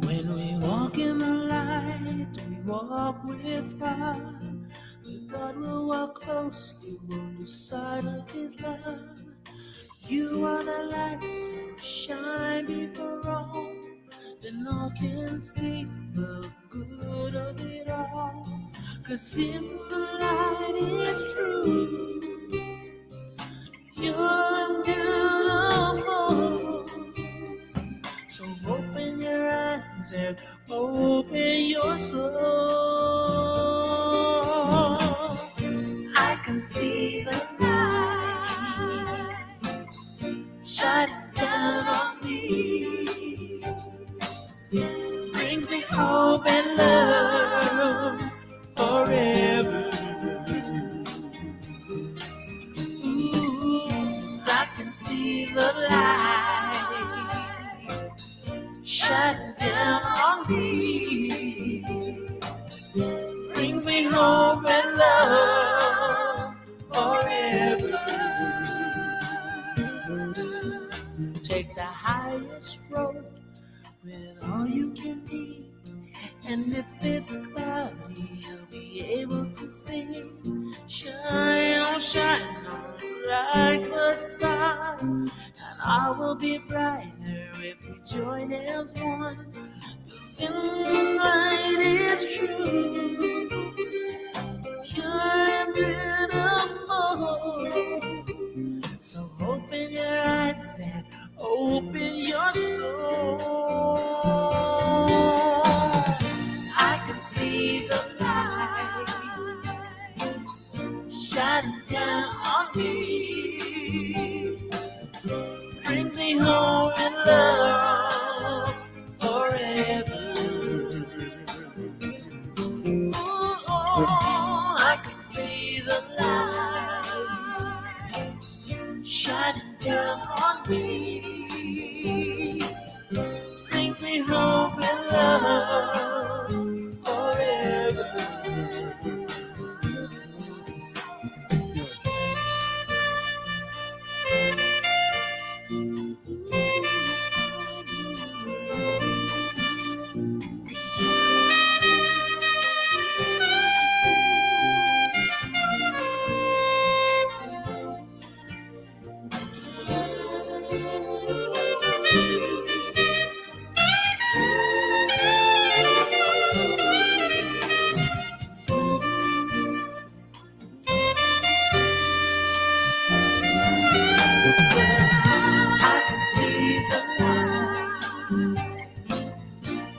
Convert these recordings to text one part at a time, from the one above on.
When we walk in the light, we walk with God. With God we'll walk closely on the side of His love. You are the light, so shine before all, then all can see the good of it all. 'Cause if the light is true, you're beautiful. So open your eyes and open your soul. I can see the light shining down on me. Brings me hope and love forever. Ooh, I can see the light shining down on me. Brings me hope and love forever. Take the highest road with all you can need, and if it's cloudy, you'll be able to see. Shine on, like the sun, and I will be brighter if we join as one. 'Cause in the light is true, you're beautiful. So open your eyes and open your soul. I can see the light shining down on me. Brings me home in love forever. Ooh, I can see the light shining down on me. Brings me home in love forever.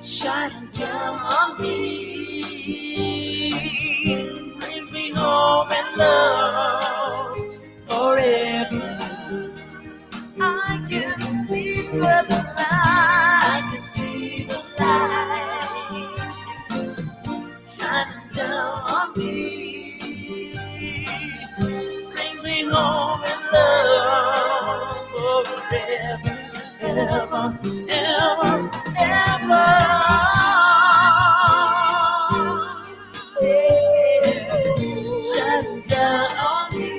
Shining down on me, brings me home and love forever. I can see the light, I can see the light shining down on me, brings me home and love forever, ever, ever, ever. Shining down on me,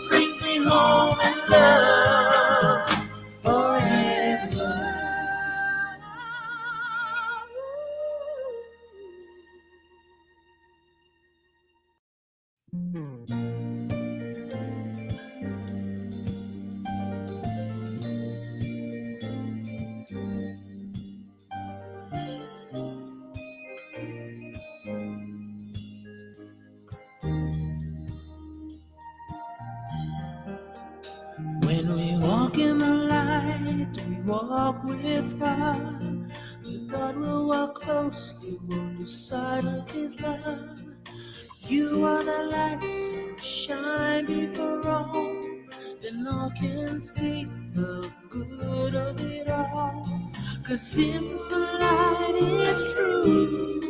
brings me home and love forever. When we walk in the light, we walk with God. With God we'll walk closely on the side of His love. You are the light, so shine before all, then all can see the good of it all. 'Cause if the light is true,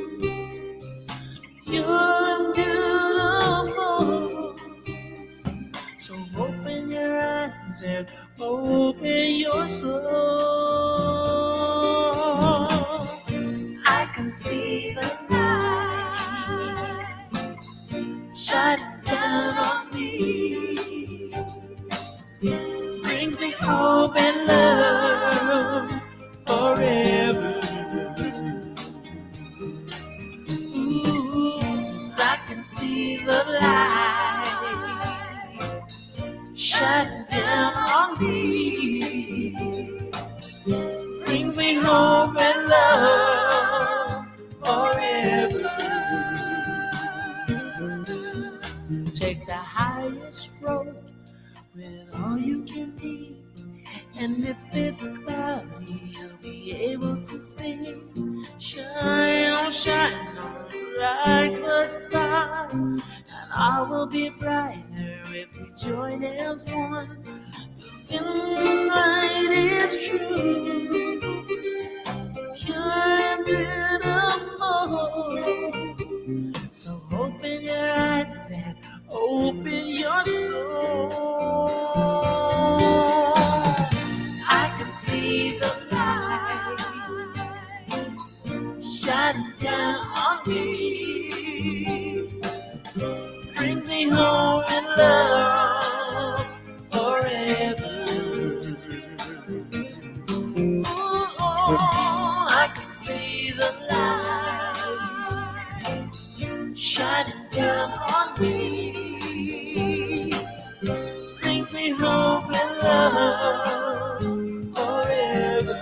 you're beautiful. So open your eyes eyes and open your soul. I can see the light shining down on me. Brings me hope and love forever. Ooh, I can see the light shining down on me. Brings me hope and love forever. Take the highest road with all you can need. And if it's cloudy, you'll be able to see. Shine on, shine on like the sun. And I will be brighter if we join as one. 'Cause in the night is true, pure and beautiful. So open your eyes and open your soul. I can see the light shining down on me. Brings me home and love forever. Ooh, I can see the light shining down on me. Brings me home and love forever.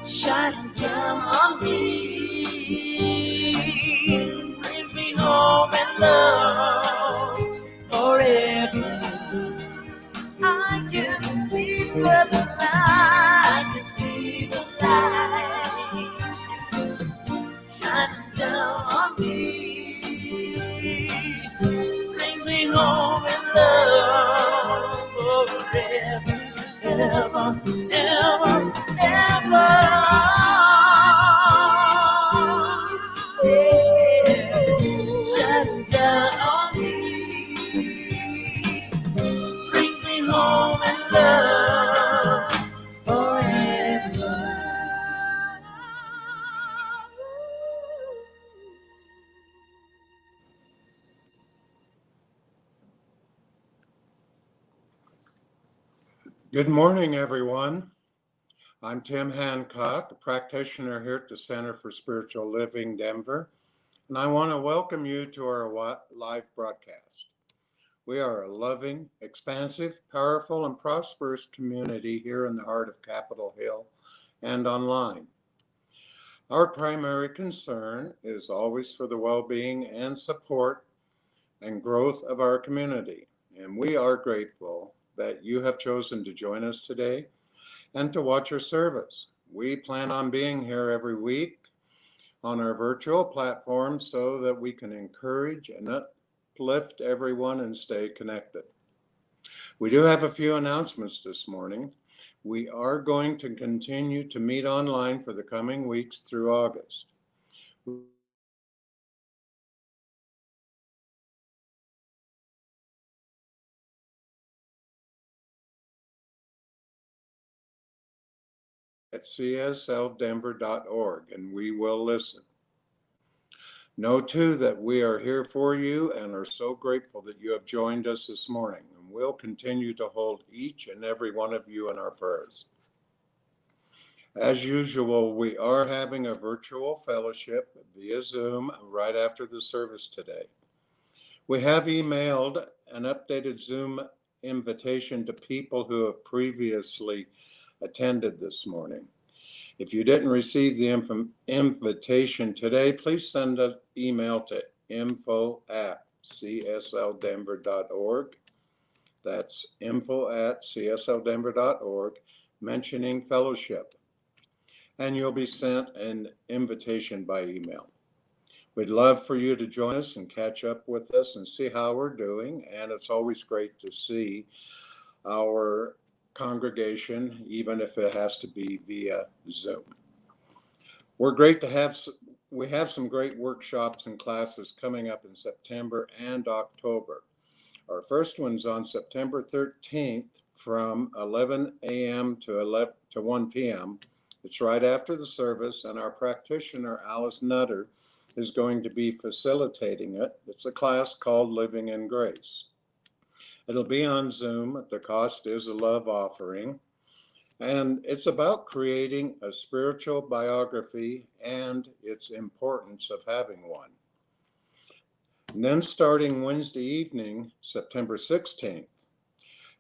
Shining down on me, brings me home and love forever. I can see the light, I can see the light shining down on me, brings me home and love forever, ever, ever, ever. Shining down on me, brings me home and love forever. Good morning, everyone. I'm Tim Hancock, a practitioner here at the Center for Spiritual Living, Denver, and I want to welcome you to our live broadcast. We are a loving, expansive, powerful, and prosperous community here in the heart of Capitol Hill and online. Our primary concern is always for the well-being and support and growth of our community, and we are grateful that you have chosen to join us today and to watch our service. We plan on being here every week on our virtual platform so that we can encourage and uplift everyone and stay connected. We do have a few announcements this morning. We are going to continue to meet online for the coming weeks through August. At CSLDenver.org, and we will listen. Know too that we are here for you and are so grateful that you have joined us this morning, and we'll continue to hold each and every one of you in our prayers. As usual, we are having a virtual fellowship via Zoom right after the service today. We have emailed an updated Zoom invitation to people who have previously attended this morning. If you didn't receive the invitation today, please send an email to info@csldenver.org. That's info@csldenver.org, mentioning fellowship, and you'll be sent an invitation by email. We'd love for you to join us and catch up with us and see how we're doing, and it's always great to see our congregation, even if it has to be via Zoom. We have some great workshops and classes coming up in September and October. Our first one's on September 13th from 11 a.m. to 1 p.m. It's right after the service, and our practitioner, Alice Nutter, is going to be facilitating it. It's a class called Living in Grace. It'll be on Zoom. The cost is a love offering. And it's about creating a spiritual biography and its importance of having one. And then starting Wednesday evening, September 16th,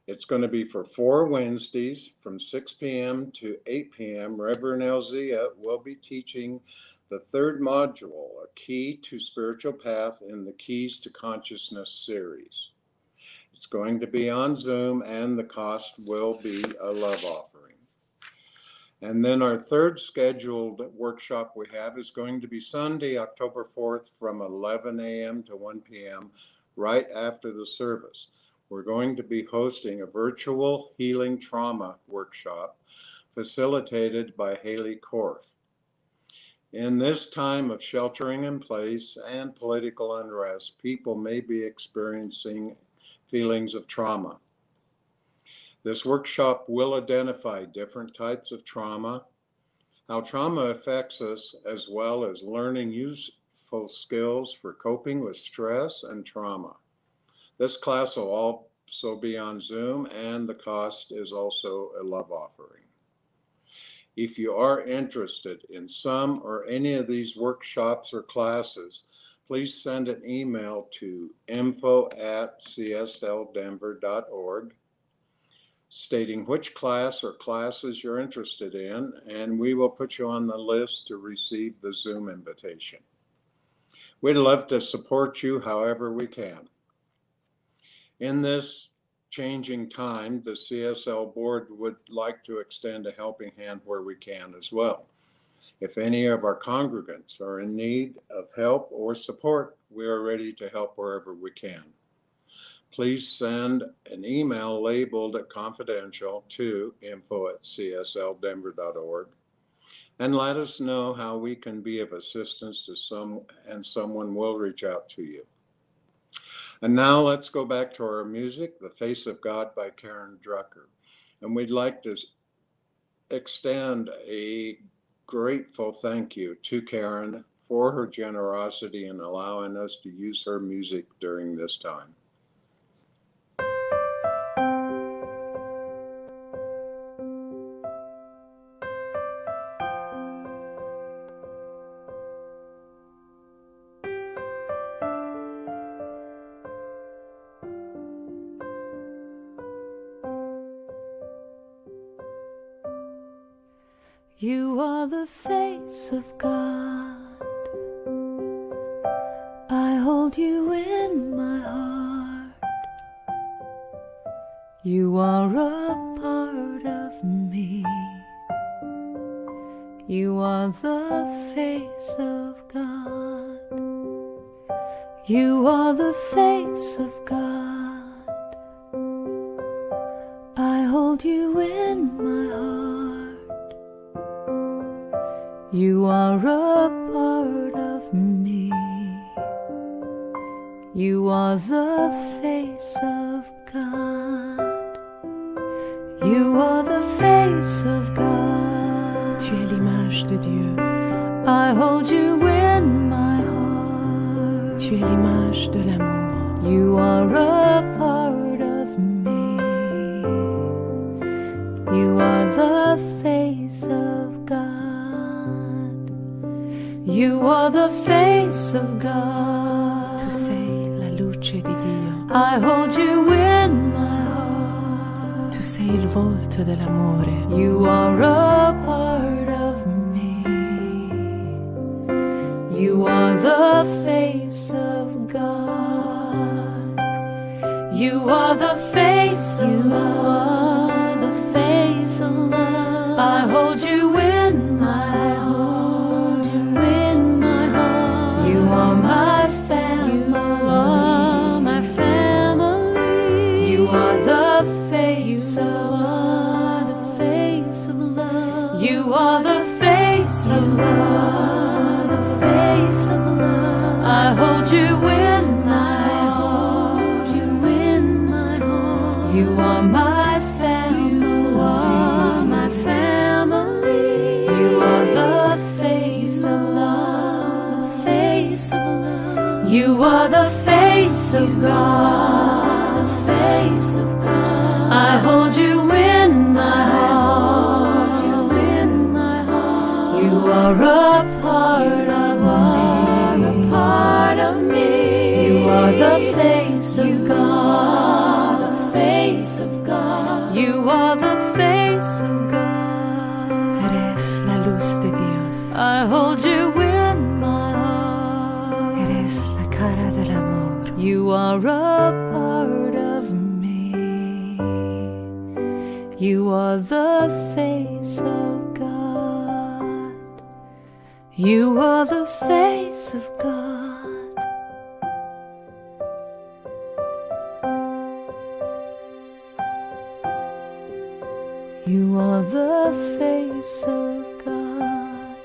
it's going to be for 4 Wednesdays from 6 p.m. to 8 p.m. Reverend Elzia will be teaching the 3rd module, A Key to Spiritual Path in the Keys to Consciousness series. It's going to be on Zoom, and the cost will be a love offering. And then our 3rd scheduled workshop we have is going to be Sunday, October 4th from 11 a.m. to 1 p.m. right after the service. We're going to be hosting a virtual healing trauma workshop facilitated by Haley Korf. In this time of sheltering in place and political unrest, people may be experiencing feelings of trauma. This workshop will identify different types of trauma, how trauma affects us, as well as learning useful skills for coping with stress and trauma. This class will also be on Zoom, and the cost is also a love offering. If you are interested in some or any of these workshops or classes, please send an email to info@csldenver.org stating which class or classes you're interested in, and we will put you on the list to receive the Zoom invitation. We'd love to support you however we can. In this changing time, the CSL board would like to extend a helping hand where we can as well. If any of our congregants are in need of help or support, we are ready to help wherever we can. Please send an email labeled confidential to info@csldenver.org and let us know how we can be of assistance to someone will reach out to you. And now let's go back to our music, The Face of God by Karen Drucker. And we'd like to extend a grateful thank you to Karen for her generosity in allowing us to use her music during this time. You are the face of God. I hold you in my heart. You are a part of me. You are the face of God. You are the face of God. I hold you in my heart. You are a part of me. You are the face of God. You are the face of God. Tu es l'image de Dieu. I hold you in my heart. Tu es l'image de l'amour. You are a part of me. You are the face of God. You are the face of God. Tu sei la luce di Dio. I hold you in my heart. Tu sei il volto dell'amore. You are a part of me. You are the face, you are the face of love. I hold you in my heart. You are my family. You are my family. You are the face of love. You are the face of love. I hold you in my heart. You are my family. You are my family. You are the face of love. You are the face of God. I hold you in my heart. You are a part of me. You are the face of God. You are the face of God. Eres la luz de Dios. I hold you in my heart. Eres la cara del amor. You are a part of me. You are the face of God. You are the face of God. You are the face of God.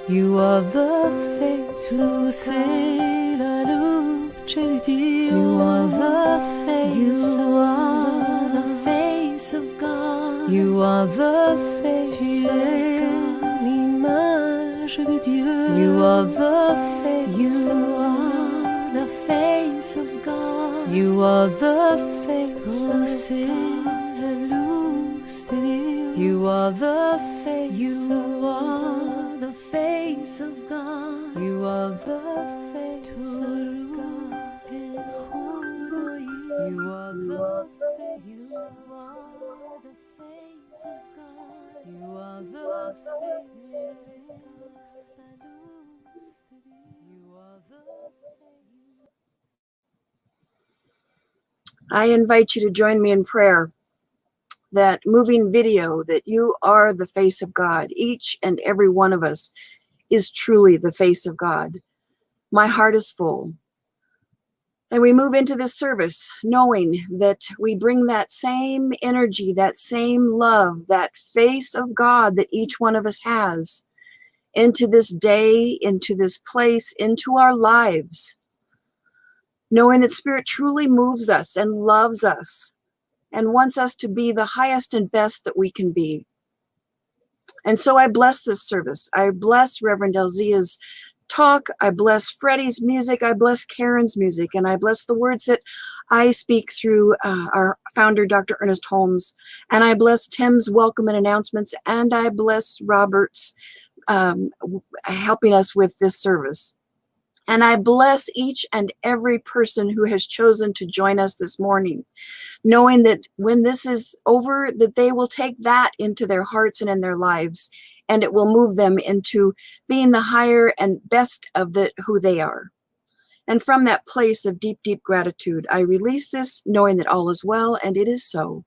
You are the face of God. La luce di Dio. You are the face You of are God. the face of God. You are the face Tu of es God. l'image de Dieu. You are the face of You God. are the face of God. You are the face Oh, of c'est God. la luz de Dios. You are the face You of God. are the face of God. You are the face Tu of God. el judo y You are the face You of are the face of God. You are the face of God. You are the face. I invite you to join me in prayer. That moving video that you are the face of God. Each and every one of us is truly the face of God. My heart is full. And we move into this service knowing that we bring that same energy, that same love, that face of God that each one of us has into this day, into this place, into our lives. Knowing that Spirit truly moves us and loves us and wants us to be the highest and best that we can be. And so I bless this service. I bless Reverend Elzia's talk. I bless Freddie's music. I bless Karen's music. And I bless the words that I speak through our founder, Dr. Ernest Holmes. And I bless Tim's welcome and announcements. And I bless Robert's helping us with this service. And I bless each and every person who has chosen to join us this morning, knowing that when this is over, that they will take that into their hearts and in their lives, and it will move them into being the higher and best of who they are. And from that place of deep, deep gratitude, I release this, knowing that all is well, and it is so,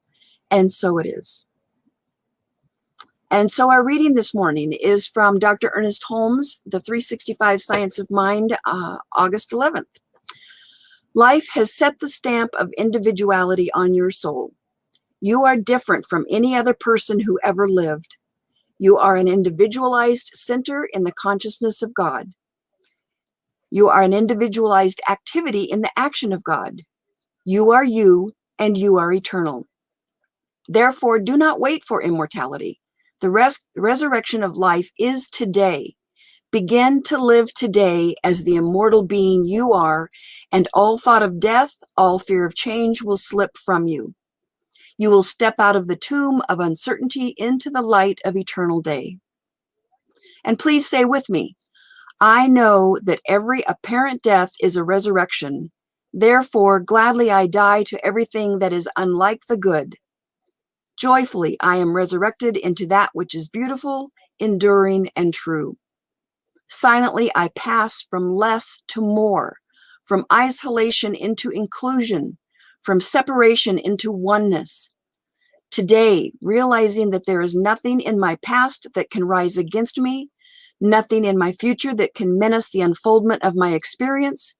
and so it is. And so our reading this morning is from Dr. Ernest Holmes, The 365 Science of Mind, August 11th. Life has set the stamp of individuality on your soul. You are different from any other person who ever lived. You are an individualized center in the consciousness of God. You are an individualized activity in the action of God. You are you, and you are eternal. Therefore, do not wait for immortality. The resurrection of life is today. Begin to live today as the immortal being you are, and all thought of death, all fear of change will slip from you. You will step out of the tomb of uncertainty into the light of eternal day. And please say with me, I know that every apparent death is a resurrection. Therefore, gladly I die to everything that is unlike the good. Joyfully I am resurrected into that which is beautiful, enduring, and true. Silently, I pass from less to more, from isolation into inclusion, from separation into oneness. Today, realizing that there is nothing in my past that can rise against me, nothing in my future that can menace the unfoldment of my experience,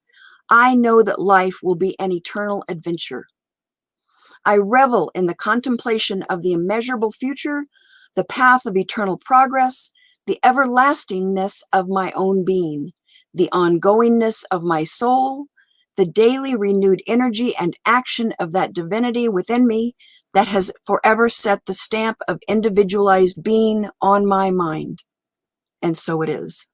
I know that life will be an eternal adventure. I revel in the contemplation of the immeasurable future, the path of eternal progress, the everlastingness of my own being, the ongoingness of my soul, the daily renewed energy and action of that divinity within me that has forever set the stamp of individualized being on my mind. And so it is.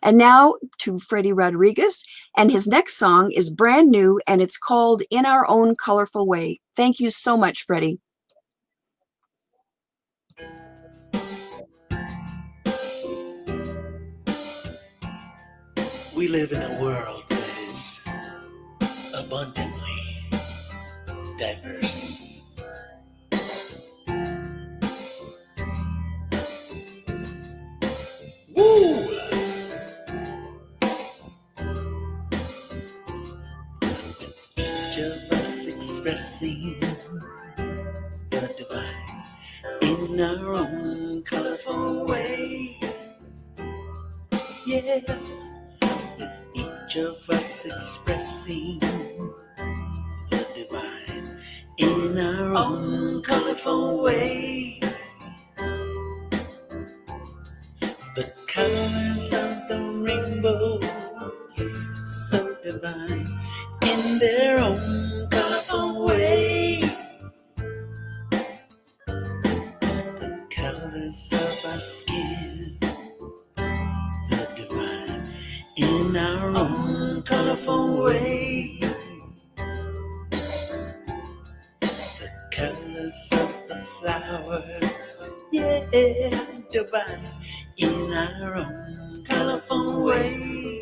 And now to Freddie Rodriguez, and his next song is brand new, and it's called In Our Own Colorful Way. Thank you so much, Freddie. We live in a world that is abundantly diverse. Woo! Each of us expressing the divine in our own colorful way. Yeah, with each of us expressing the divine in our own colorful way. The colors of the rainbow, so divine in their own colorful way. The colors of our skin, the divine in our own colorful way. The colors of the flowers, yeah, divine in our own colorful way.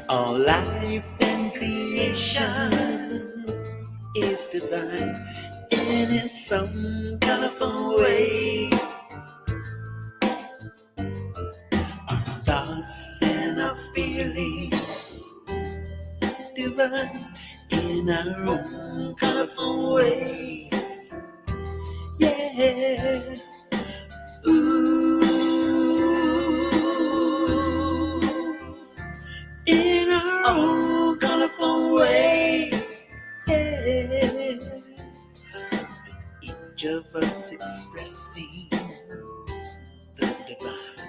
All life and creation is divine in its own colorful way. Our thoughts and our feelings, divine in our own colorful way. Yeah. Ooh. In our own colorful way. Yeah. Each of us expressing the divine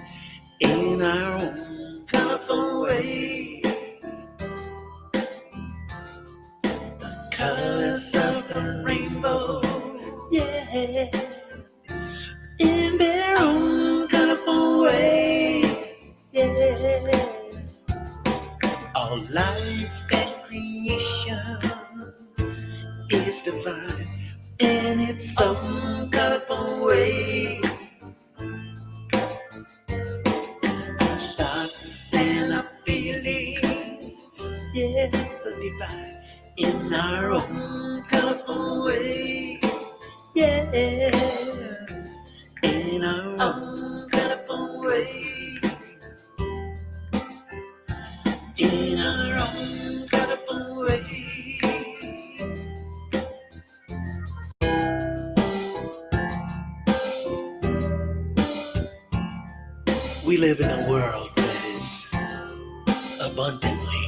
in our own colorful way. The colors of the rainbow, yeah, in their own colorful way. Yeah. All life and creation is divine in its own colorful way. Our thoughts and our feelings, yeah, the divine in our own colorful way. Yeah, in our own colorful way. In our own colorful way. We live in a world that is abundantly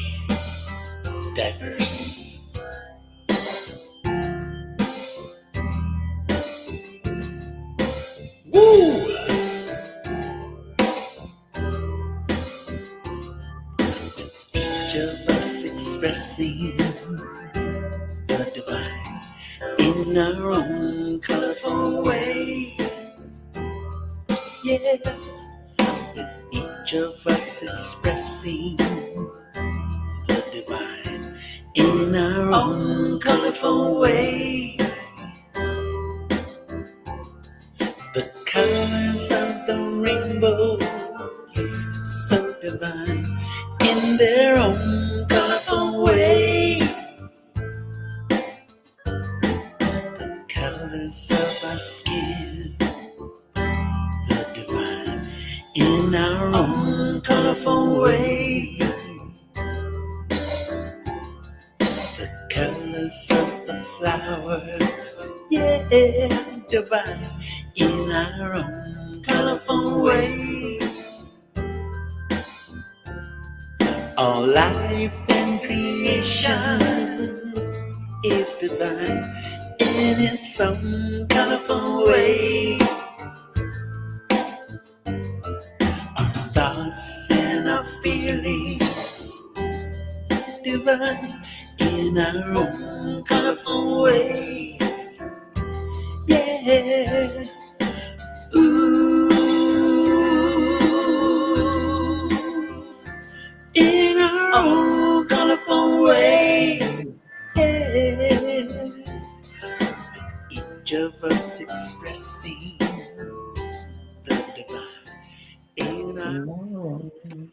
diverse. Woo! Each of us expressing the divine in our own colorful way. Yeah, with each of us expressing the divine in our own colorful way. The colors of the rainbow, so divine in their own colorful way. The colors of our skin, the divine our own colorful way. The colors of the flowers, yeah, divine in our own colorful way. All life and creation is divine in its own colorful way. Our thoughts and our feelings divine in our own colorful way. Yeah. Ooh. In our own colorful way. Yeah. Each of us expressing the divine in our own.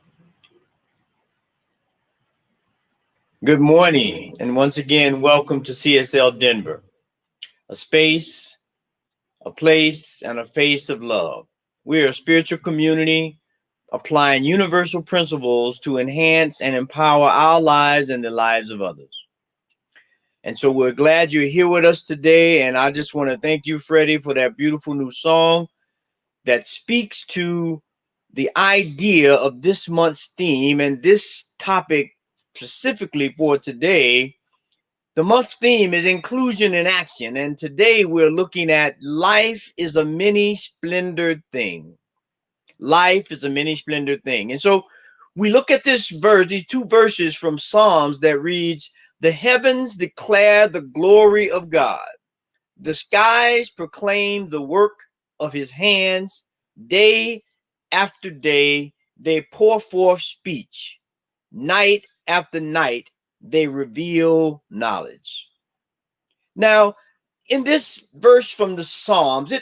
Good morning, and once again, welcome to CSL Denver, a space, a place, and a face of love. We are a spiritual community applying universal principles to enhance and empower our lives and the lives of others. And so we're glad you're here with us today, and I just want to thank you, Freddie, for that beautiful new song that speaks to the idea of this month's theme and this topic specifically for today. The month theme is inclusion in action, and today we're looking at life is a many splendid thing. Life is a many splendid thing. And so we look at this verse, these two verses from Psalms that reads, "The heavens declare the glory of God. The skies proclaim the work of his hands. Day after day, they pour forth speech. Night after night, they reveal knowledge." Now, in this verse from the Psalms,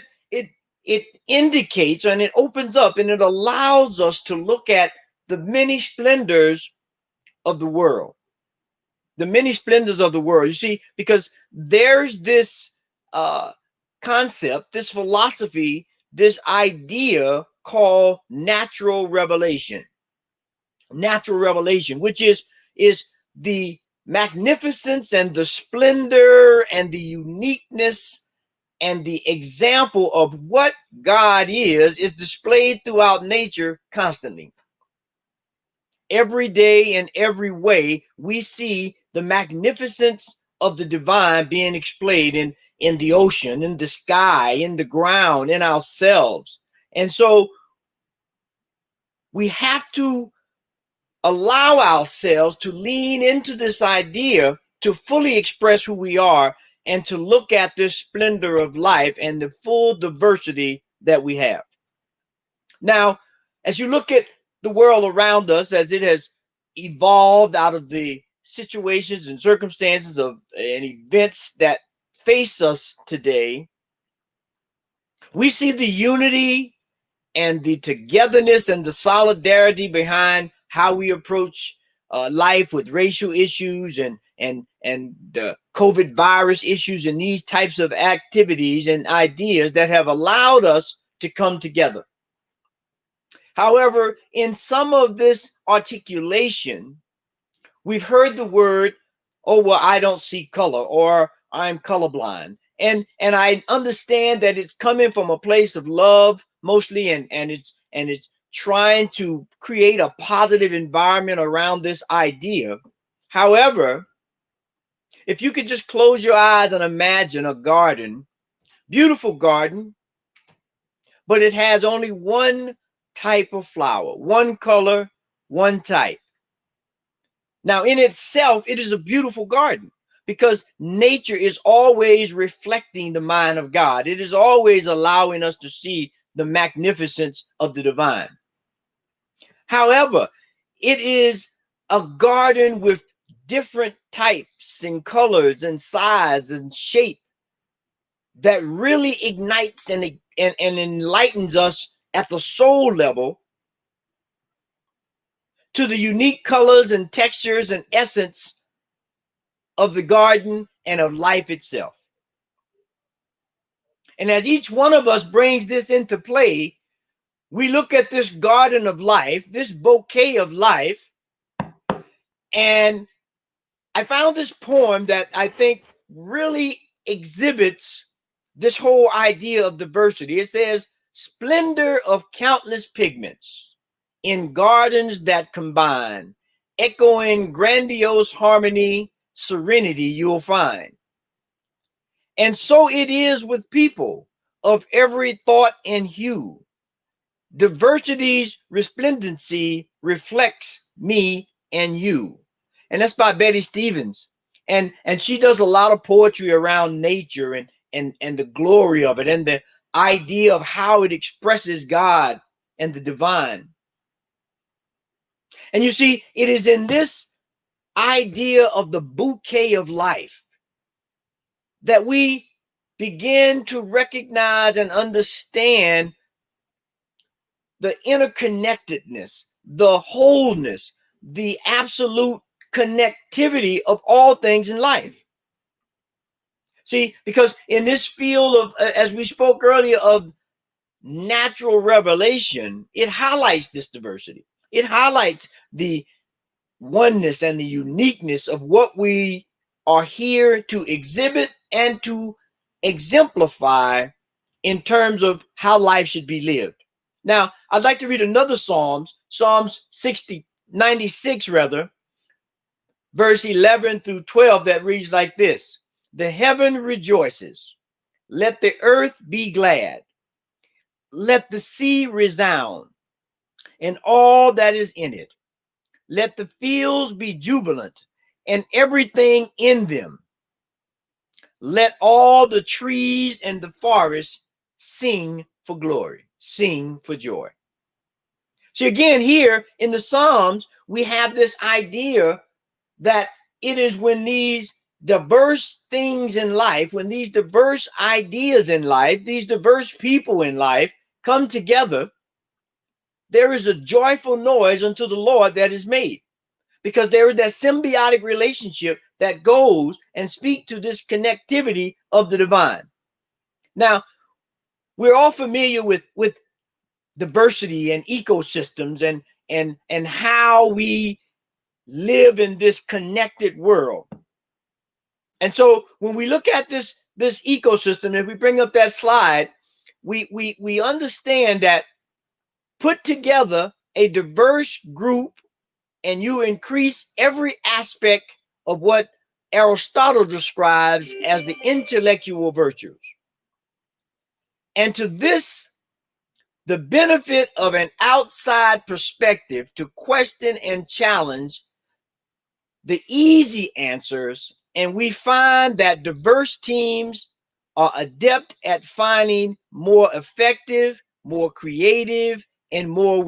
it indicates and it opens up and it allows us to look at the many splendors of the world. The many splendors of the world. You see, because there's this concept, this philosophy, this idea called natural revelation. Natural revelation, which is the magnificence and the splendor and the uniqueness and the example of what God is displayed throughout nature constantly. Every day in every way, we see the magnificence of the divine being displayed in the ocean, in the sky, in the ground, in ourselves. And so we have to allow ourselves to lean into this idea to fully express who we are and to look at this splendor of life and the full diversity that we have. Now, as you look at the world around us, as it has evolved out of the situations and circumstances of and events that face us today, we see the unity and the togetherness and the solidarity behind how we approach life with racial issues and the COVID virus issues and these types of activities and ideas that have allowed us to come together. However, in some of this articulation, we've heard the word, "Oh, well, I don't see color," or "I'm colorblind." And I understand that it's coming from a place of love mostly, and it's trying to create a positive environment around this idea. However, if you could just close your eyes and imagine a garden, beautiful garden, but it has only one type of flower, one color, one type. Now, in itself, it is a beautiful garden because nature is always reflecting the mind of God. It is always allowing us to see the magnificence of the divine. However, it is a garden with different types and colors and size and shape that really ignites and enlightens us at the soul level to the unique colors and textures and essence of the garden and of life itself. And as each one of us brings this into play, we look at this garden of life, this bouquet of life, and I found this poem that I think really exhibits this whole idea of diversity. It says, splendor of countless pigments in gardens that combine, echoing grandiose harmony, serenity you'll find. And so it is with people of every thought and hue. Diversity's resplendency reflects me and you. And that's by Betty Stevens. And she does a lot of poetry around nature and the glory of it and the idea of how it expresses God and the divine. And you see, it is in this idea of the bouquet of life that we begin to recognize and understand the interconnectedness, the wholeness, the absolute connectivity of all things in life. See, because in this field of, as we spoke earlier, of natural revelation, it highlights this diversity. It highlights the oneness and the uniqueness of what we are here to exhibit and to exemplify in terms of how life should be lived. Now, I'd like to read another Psalms 96 rather, verse 11 through 12, that reads like this. The heaven rejoices. Let the earth be glad. Let the sea resound and all that is in it. Let the fields be jubilant and everything in them. Let all the trees and the forest sing for glory, sing for joy. So again, here in the Psalms, we have this idea that it is when these diverse things in life, when these diverse ideas in life, these diverse people in life come together, there is a joyful noise unto the Lord that is made. Because there is that symbiotic relationship that goes and speaks to this connectivity of the divine. Now, we're all familiar with diversity and ecosystems and how we live in this connected world. And so when we look at this ecosystem, if we bring up that slide, we understand that put together a diverse group and you increase every aspect of what Aristotle describes as the intellectual virtues. And to this, the benefit of an outside perspective to question and challenge the easy answers, and we find that diverse teams are adept at finding more effective, more creative, and more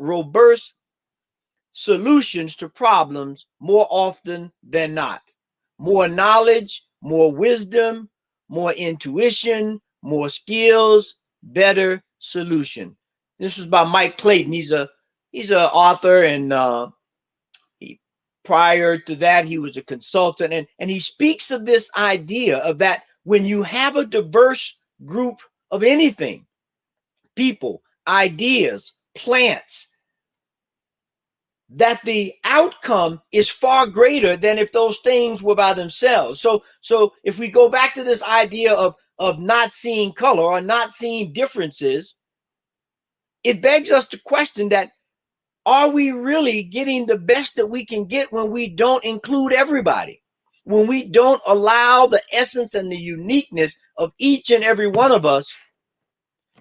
robust solutions to problems more often than not. More knowledge, more wisdom, more intuition, more skills, better solution. This is by Mike Clayton. He's an author, and prior to that, he was a consultant, and he speaks of this idea of that when you have a diverse group of anything, people, ideas, plants, that the outcome is far greater than if those things were by themselves. So if we go back to this idea of not seeing color or not seeing differences, it begs us to question that, are we really getting the best that we can get when we don't include everybody? When we don't allow the essence and the uniqueness of each and every one of us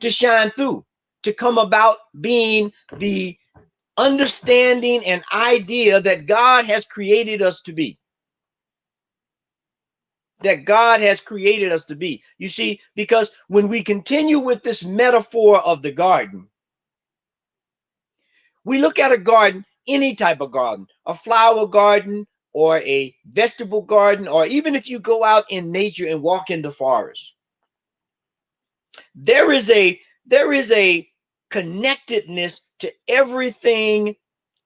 to shine through, to come about being the understanding and idea that God has created us to be. That God has created us to be. You see, because when we continue with this metaphor of the garden, we look at a garden, any type of garden, a flower garden or a vegetable garden, or even if you go out in nature and walk in the forest, there is a connectedness to everything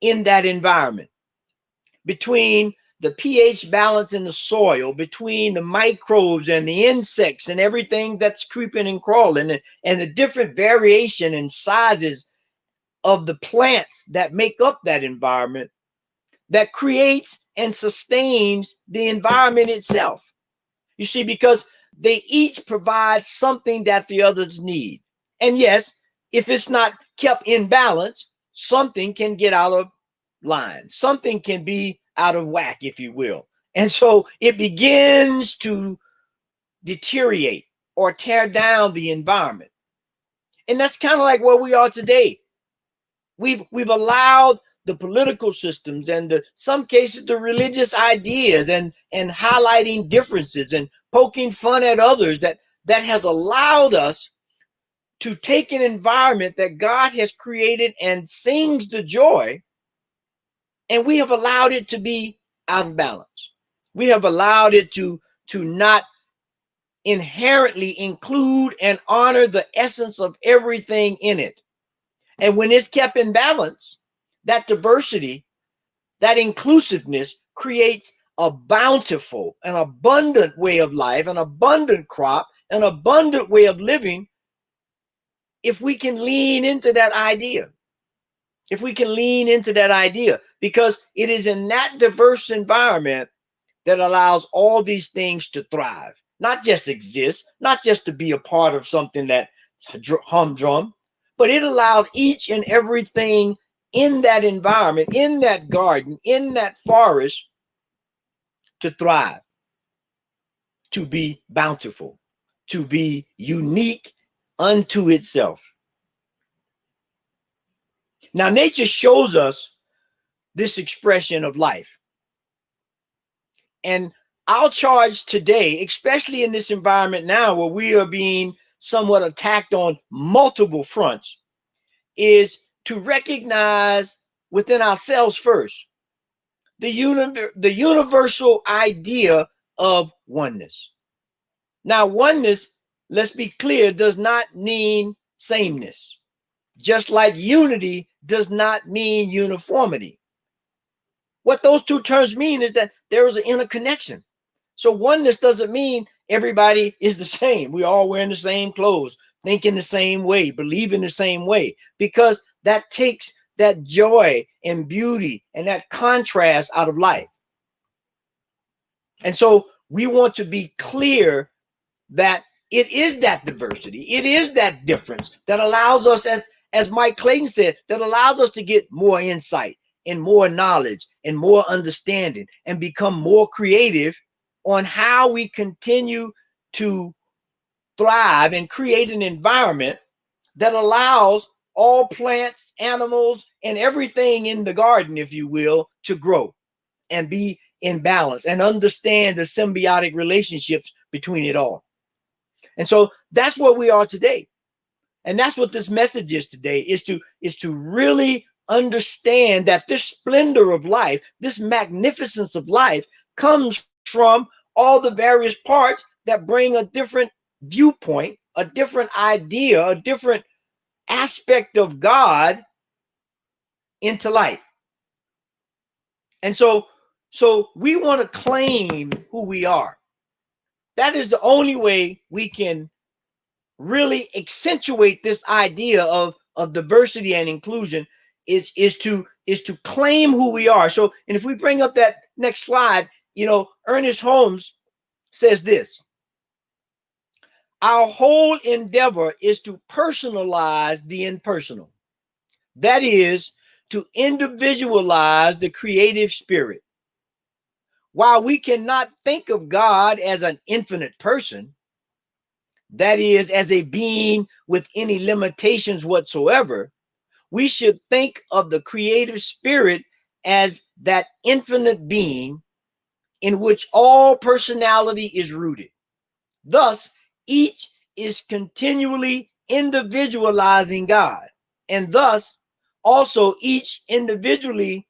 in that environment, between the pH balance in the soil between the microbes and the insects and everything that's creeping and crawling, and the different variation and sizes of the plants that make up that environment, that creates and sustains the environment itself. You see, because they each provide something that the others need. And yes, if it's not kept in balance, something can get out of line. Something can be out of whack, if you will. And so it begins to deteriorate or tear down the environment. And that's kind of like where we are today. We've allowed the political systems and some cases the religious ideas and highlighting differences and poking fun at others that has allowed us to take an environment that God has created and sings the joy, and we have allowed it to be out of balance. We have allowed it to not inherently include and honor the essence of everything in it. And when it's kept in balance, that diversity, that inclusiveness creates a bountiful, an abundant way of life, an abundant crop, an abundant way of living, if we can lean into that idea. If we can lean into that idea, because it is in that diverse environment that allows all these things to thrive, not just exist, not just to be a part of something that humdrum, but it allows each and everything in that environment, in that garden, in that forest to thrive, to be bountiful, to be unique unto itself. Now, nature shows us this expression of life. And our charge today, especially in this environment now where we are being somewhat attacked on multiple fronts, is to recognize within ourselves first the universal idea of oneness. Now, oneness, let's be clear, does not mean sameness. Just like unity does not mean uniformity. What those two terms mean is that there is an interconnection. So oneness doesn't mean everybody is the same. We're all wearing the same clothes, thinking the same way, believing the same way, because that takes that joy and beauty and that contrast out of life. And so we want to be clear that it is that diversity, it is that difference that allows us, as Mike Clayton said, that allows us to get more insight and more knowledge and more understanding and become more creative on how we continue to thrive and create an environment that allows all plants, animals, and everything in the garden, if you will, to grow and be in balance and understand the symbiotic relationships between it all. And so that's where we are today. And that's what this message is today, is to really understand that this splendor of life, this magnificence of life, comes from all the various parts that bring a different viewpoint, a different idea, a different aspect of God into light. And so we want to claim who we are. That is the only way we can really accentuate this idea of diversity and inclusion, is to claim who we are. So, and if we bring up that next slide, Ernest Holmes says this: our whole endeavor is to personalize the impersonal. That is, to individualize the creative spirit. While we cannot think of God as an infinite person, that is, as a being with any limitations whatsoever, we should think of the creative spirit as that infinite being in which all personality is rooted. Thus, each is continually individualizing God, and thus also each individually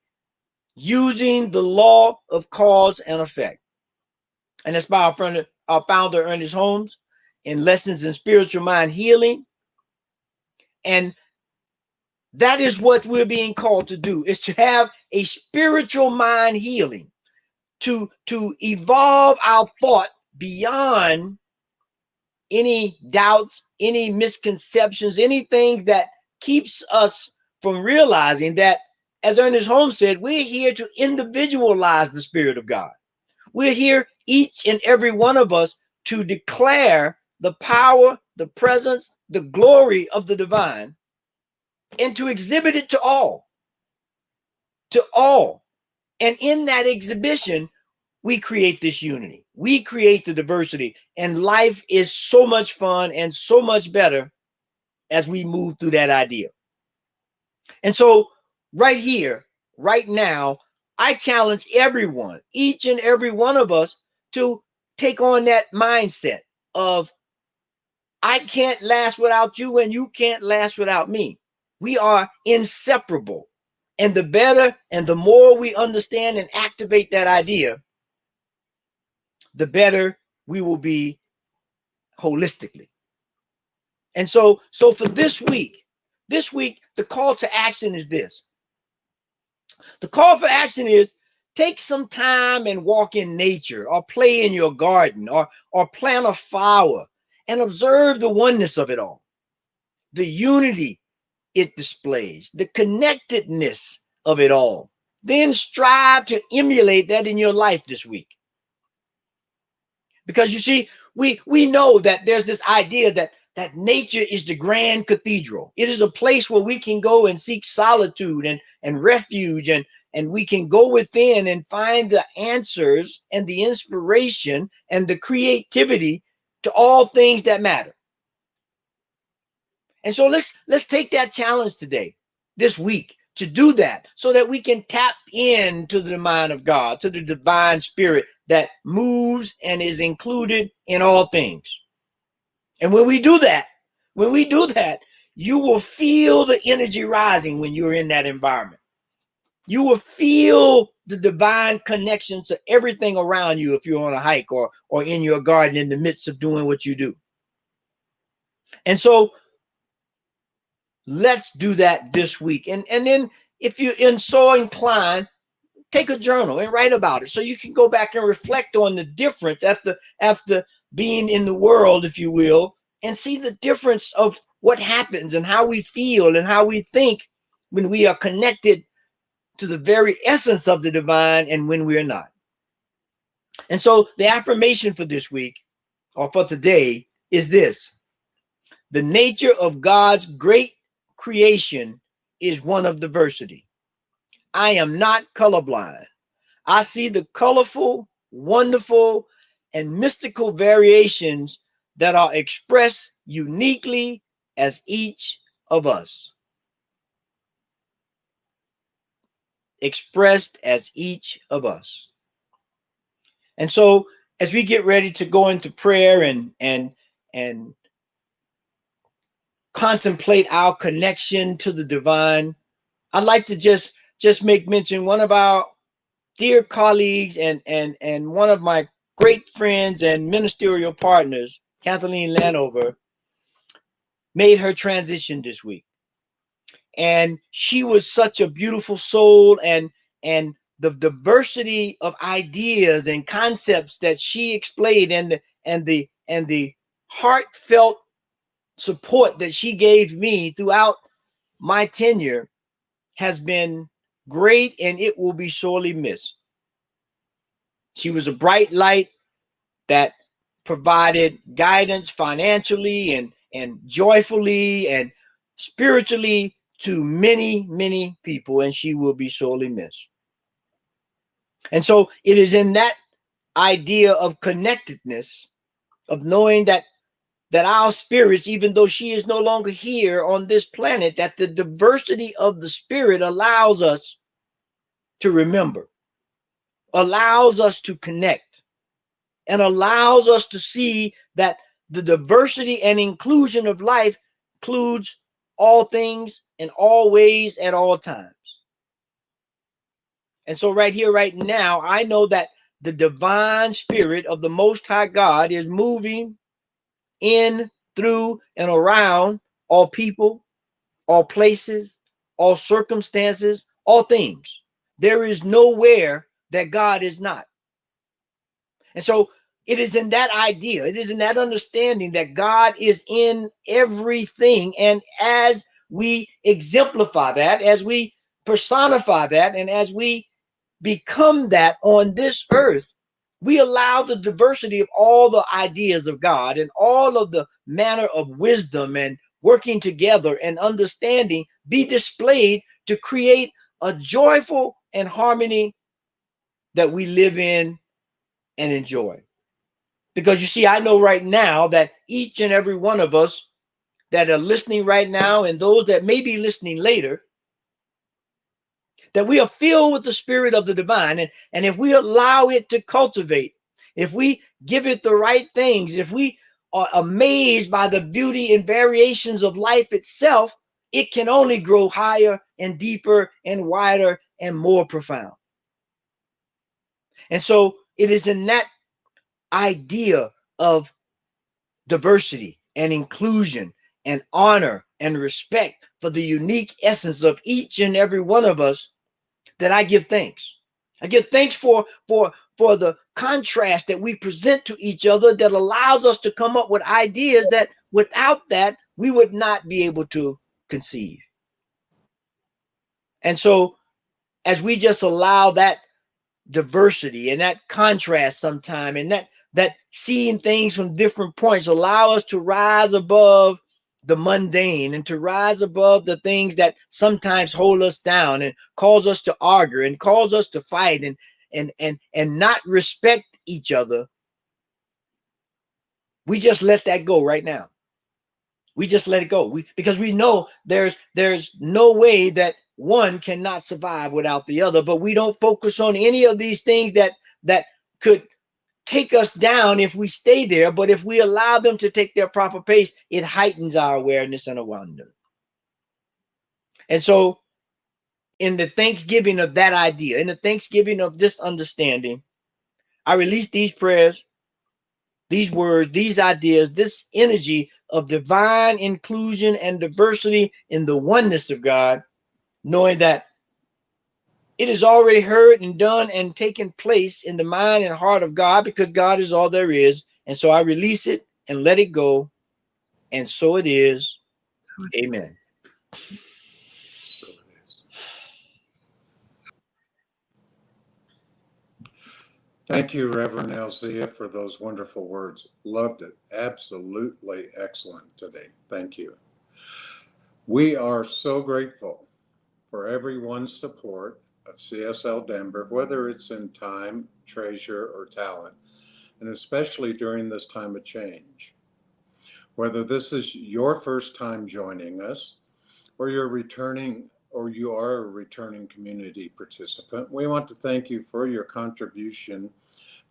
using the law of cause and effect. And that's by our founder, Ernest Holmes, in Lessons in Spiritual Mind Healing. And that is what we're being called to do, is to have a spiritual mind healing. to evolve our thought beyond any doubts, any misconceptions, anything that keeps us from realizing that, as Ernest Holmes said, we're here to individualize the Spirit of God. We're here, each and every one of us, to declare the power, the presence, the glory of the divine, and to exhibit it to all. To all. And in that exhibition, we create this unity. We create the diversity. And life is so much fun and so much better as we move through that idea. And so right here, right now, I challenge everyone, each and every one of us, to take on that mindset of, I can't last without you and you can't last without me. We are inseparable. And the better and the more we understand and activate that idea, the better we will be holistically. And so for this week, the call to action is this. The call for action is, take some time and walk in nature, or play in your garden, or plant a flower, and observe the oneness of it all, the unity it displays, the connectedness of it all. Then strive to emulate that in your life this week. Because you see, we know that there's this idea that nature is the grand cathedral. It is a place where we can go and seek solitude and refuge, and we can go within and find the answers and the inspiration and the creativity to all things that matter. And so let's take that challenge today, this week, to do that, so that we can tap into the mind of God, to the divine spirit that moves and is included in all things. And when we do that, you will feel the energy rising when you're in that environment. You will feel the divine connection to everything around you if you're on a hike or in your garden in the midst of doing what you do. And so let's do that this week. And then if you're so inclined, take a journal and write about it, so you can go back and reflect on the difference after being in the world, if you will, and see the difference of what happens and how we feel and how we think when we are connected to the very essence of the divine and when we are not. And so the affirmation for this week, or for today, is this: the nature of God's great creation is one of diversity. I am not colorblind. I see the colorful, wonderful, and mystical variations that are expressed uniquely as each of us. Expressed as each of us. And so as we get ready to go into prayer and contemplate our connection to the divine, I'd like to just make mention, one of our dear colleagues and one of my great friends and ministerial partners, Kathleen Lanover, made her transition this week. And she was such a beautiful soul, and the diversity of ideas and concepts that she explained, and the heartfelt support that she gave me throughout my tenure has been great, and it will be sorely missed. She was a bright light that provided guidance financially and joyfully and spiritually to many, many people, and she will be sorely missed. And so it is in that idea of connectedness, of knowing that our spirits, even though she is no longer here on this planet, that the diversity of the spirit allows us to remember, allows us to connect, and allows us to see that the diversity and inclusion of life includes all things in all ways at all times. And so right here, right now, I know that the divine spirit of the Most High God is moving in, through, and around all people, all places, all circumstances, all things. There is nowhere that God is not. And so it is in that idea, it is in that understanding that God is in everything. And as we exemplify that, as we personify that, and as we become that on this earth, we allow the diversity of all the ideas of God and all of the manner of wisdom and working together and understanding be displayed to create a joyful and harmony that we live in and enjoy. Because you see, I know right now that each and every one of us that are listening right now, and those that may be listening later, that we are filled with the spirit of the divine. And if we allow it to cultivate, if we give it the right things, if we are amazed by the beauty and variations of life itself, it can only grow higher and deeper and wider and more profound. And so it is in that idea of diversity and inclusion and honor and respect for the unique essence of each and every one of us that I give thanks. I give thanks for the contrast that we present to each other that allows us to come up with ideas that without that we would not be able to conceive. And so as we just allow that diversity and that contrast sometime, and that seeing things from different points allow us to rise above the mundane and to rise above the things that sometimes hold us down and cause us to argue and cause us to fight and not respect each other. We just let that go right now. We just let it go. Because we know there's no way that one cannot survive without the other, but we don't focus on any of these things that could take us down if we stay there. But if we allow them to take their proper pace, it heightens our awareness and our wonder. And so in the thanksgiving of that idea, in the thanksgiving of this understanding, I release these prayers, these words, these ideas, this energy of divine inclusion and diversity in the oneness of God, knowing that it is already heard and done and taken place in the mind and heart of God, because God is all there is. And so I release it and let it go. And so it is. Amen. So it is. Thank you, Reverend Elzia, for those wonderful words. Loved it. Absolutely excellent today. Thank you. We are so grateful for everyone's support of CSL Denver, whether it's in time, treasure, or talent, and especially during this time of change. Whether this is your first time joining us, or you are a returning community participant, we want to thank you for your contribution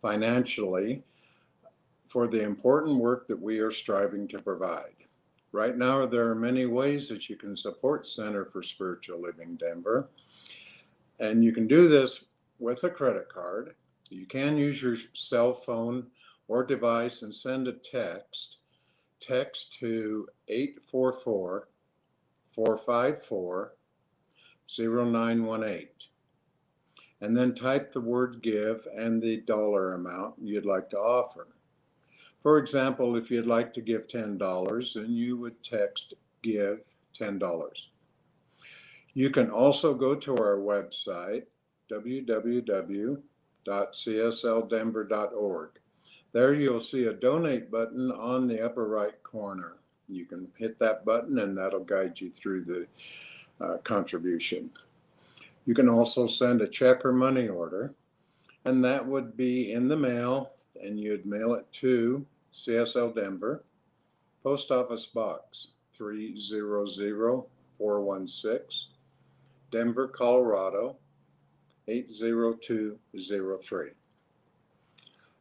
financially for the important work that we are striving to provide. Right now, there are many ways that you can support Center for Spiritual Living Denver, and you can do this with a credit card. You can use your cell phone or device and send a text to 844-454-0918, and then type the word give and the dollar amount you'd like to offer. For example, if you'd like to give $10, then you would text give $10. You can also go to our website, www.csldenver.org. There you'll see a donate button on the upper right corner. You can hit that button and that'll guide you through the contribution. You can also send a check or money order, and that would be in the mail, and you'd mail it to CSL Denver, Post Office Box 300416, Denver, Colorado 80203.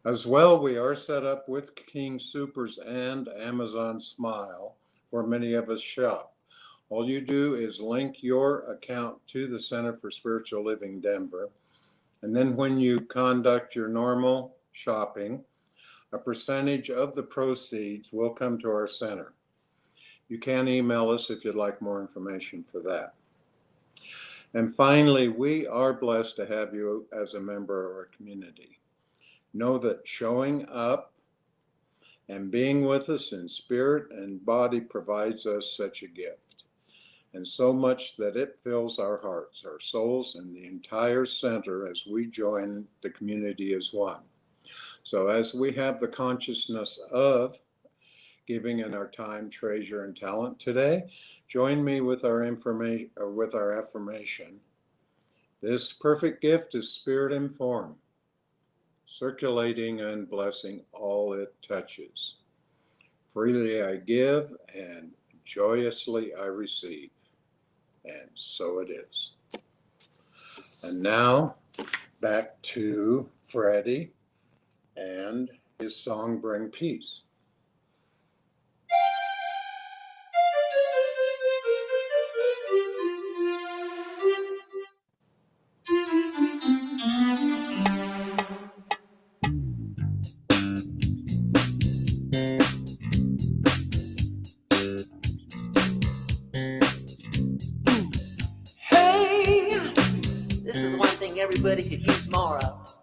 As well, we are set up with King Soopers and Amazon Smile, where many of us shop. All you do is link your account to the Center for Spiritual Living Denver, and then when you conduct your normal shopping, a percentage of the proceeds will come to our center. You can email us if you'd like more information for that. And finally, we are blessed to have you as a member of our community. Know that showing up and being with us in spirit and body provides us such a gift, and so much that it fills our hearts, our souls, and the entire center as we join the community as one. So as we have the consciousness of giving in our time, treasure, and talent today, join me with our information, or with our affirmation. This perfect gift is spirit informed, circulating and blessing all it touches. Freely I give, and joyously I receive. And so it is. And now, back to Freddie and his song, Bring Peace. Hey, this is one thing everybody could use more of.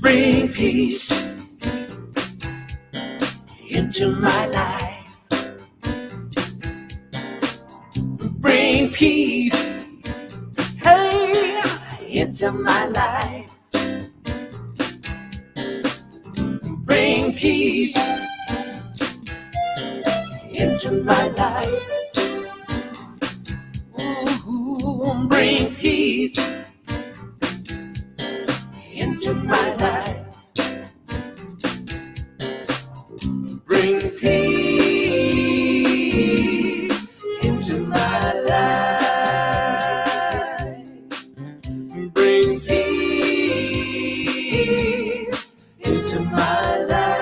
Bring peace into my life. Bring peace, hey, into my life. Bring peace into my life. Ooh, bring peace into my life. Bring peace into my life. Bring peace into my life.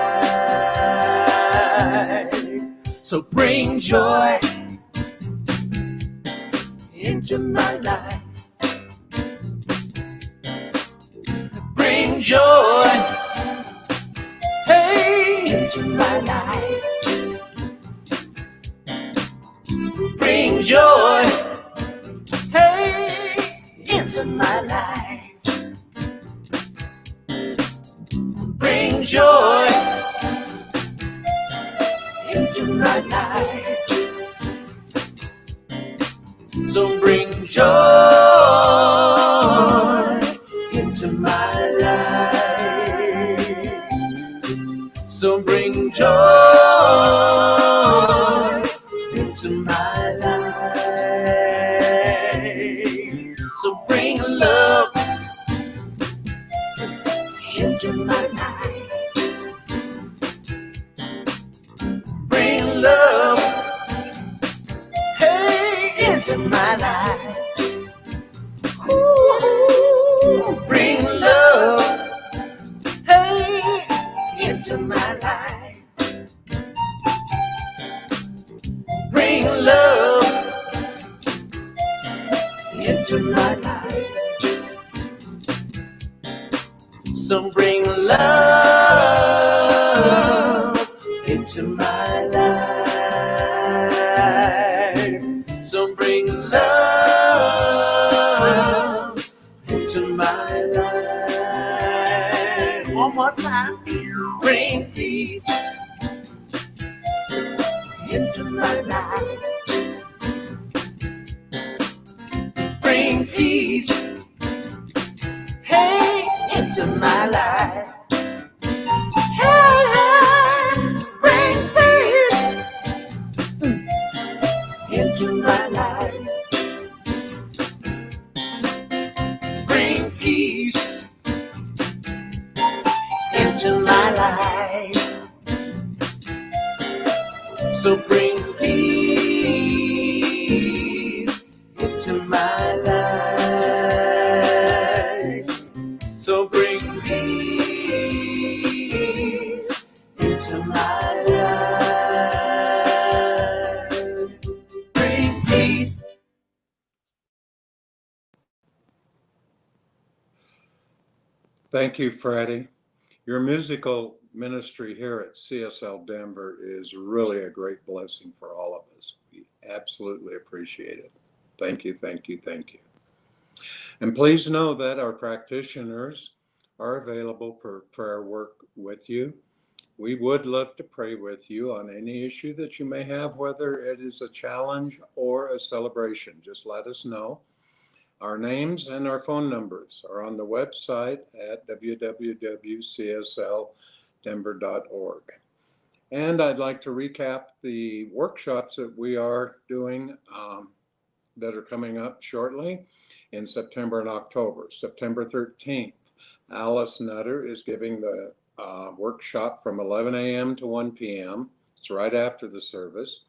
So bring joy into my life. Bring joy, hey, into my life. Bring joy, hey, into my life. Bring joy into my life. So bring joy into my life. So bring joy into my life. So bring love into my life. Bring love, hey, into my life. Ooh, bring love, hey, into my life. Bring love into my life. So bring love into my life. So bring love into my life. One more time. Bring peace into my life. Bring peace, hey, into my life. Hey, bring peace into my life. Bring peace into my life. So bring peace into my life. So bring peace into my life. Bring peace. Thank you, Freddie. Your musical ministry here at CSL Denver is really a great blessing for all of us. We absolutely appreciate it. Thank you, thank you, thank you. And please know that our practitioners are available for prayer work with you. We would love to pray with you on any issue that you may have, whether it is a challenge or a celebration. Just let us know. Our names and our phone numbers are on the website at www.csldenver.org. And I'd like to recap the workshops that we are doing that are coming up shortly in September and October. September 13th, Alice Nutter is giving the workshop from 11 a.m. to 1 p.m. It's right after the service,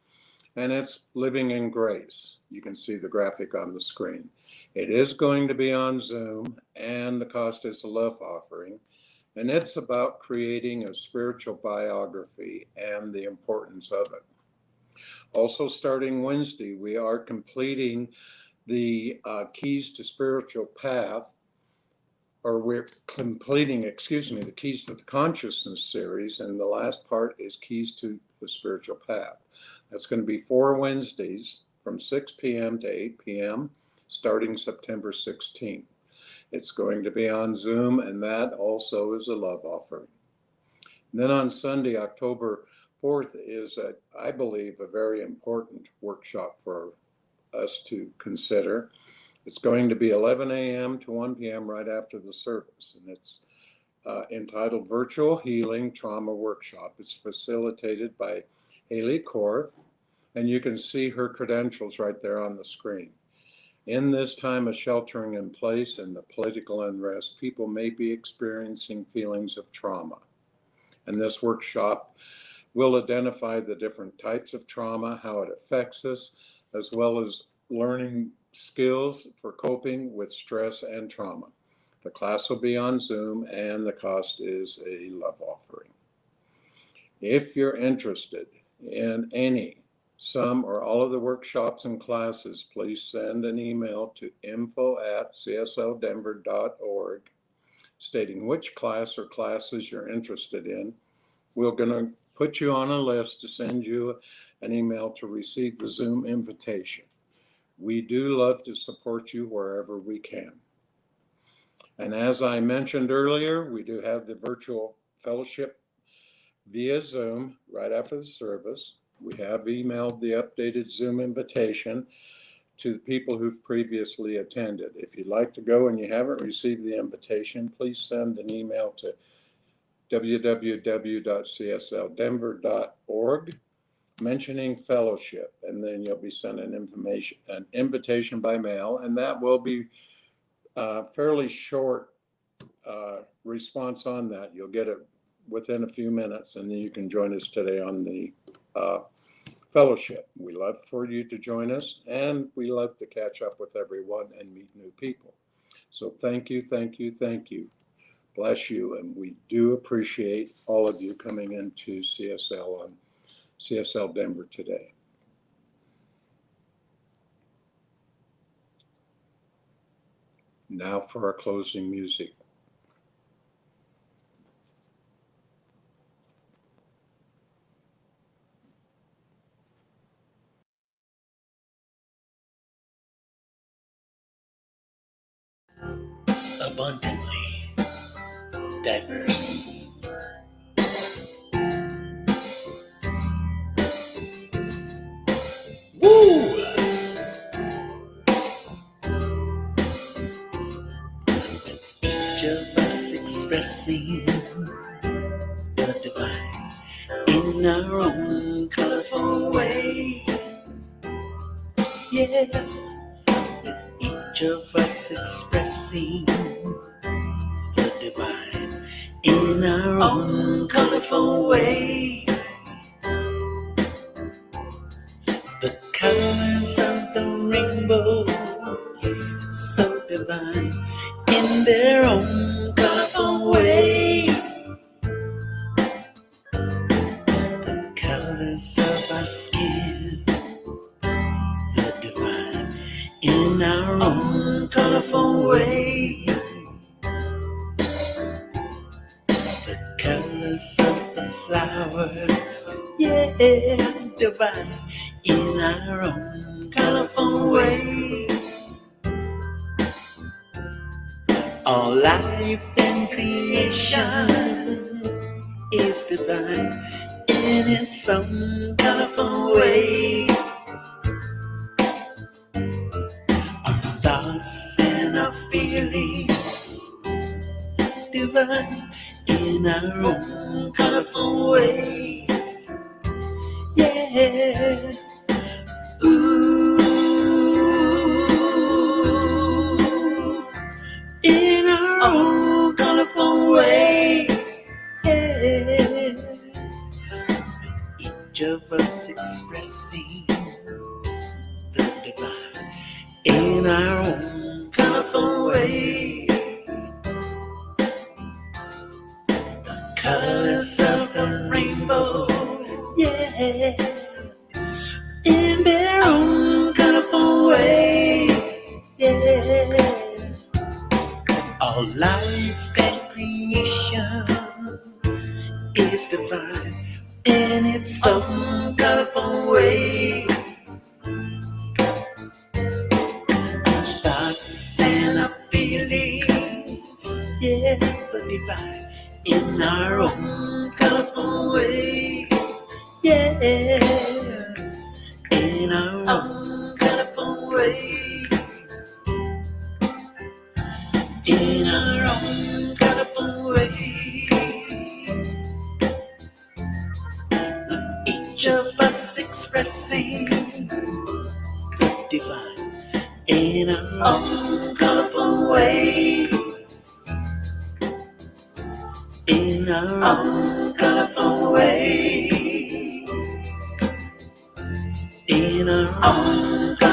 and it's Living in Grace. You can see the graphic on the screen. It is going to be on Zoom, and the cost is a love offering, and it's about creating a spiritual biography and the importance of it. Also, starting Wednesday, we are completing the Keys to Spiritual Path, or we're completing, the Keys to the Consciousness series, and the last part is Keys to the Spiritual Path. That's going to be 4 Wednesdays from 6 p.m. to 8 p.m. starting September 16th. It's going to be on Zoom, and that also is a love offering. And then on Sunday, October 4th is, I believe, a very important workshop for us to consider. It's going to be 11 a.m. to 1 p.m. right after the service, and it's entitled Virtual Healing Trauma Workshop. It's facilitated by Haley Korf, and you can see her credentials right there on the screen. In this time of sheltering in place and the political unrest, people may be experiencing feelings of trauma. And this workshop will identify the different types of trauma, how it affects us, as well as learning skills for coping with stress and trauma. The class will be on Zoom, and the cost is a love offering. If you're interested in any, some, or all of the workshops and classes, please send an email to info@csldenver.org stating which class or classes you're interested in. We're going to put you on a list to send you an email to receive the Zoom invitation. We do love to support you wherever we can. And as I mentioned earlier, we do have the virtual fellowship via Zoom right after the service. We have emailed the updated Zoom invitation to the people who've previously attended. If you'd like to go and you haven't received the invitation, please send an email to www.csldenver.org mentioning fellowship, and then you'll be sent an invitation by mail, and that will be a fairly short response on that. You'll get it within a few minutes, and then you can join us today on the fellowship. We love for you to join us, and we love to catch up with everyone and meet new people. So thank you, thank you, thank you. Bless you, and we do appreciate all of you coming into CSL on CSL Denver today. Now for our closing music. Abundantly diverse. Woo! Each of us expressing the divine in our own colorful way. Yeah, with each of us expressing the divine in our own colorful way. The colors of the rainbow, so divine in their own colorful way. The colors of our skin, the divine in our own colorful way. colors of the flowers, yeah, divine in our own colorful way. All life and creation is divine in its own colorful way. Our thoughts and our feelings divine in our own colorful way. Yeah. Ooh. In our own colorful way. Yeah. Each of us expressing the divine in our own colorful way. Colors of the rainbow, yeah, in their own colorful way, yeah. All life and creation is divine in its own colorful way. Our thoughts and our feelings, yeah, the divine in our own colorful way, yeah, in our own colorful way, in our own colorful way. Each of us expressing the divine in our own colorful way. In our own colorful way. In our own colorful way.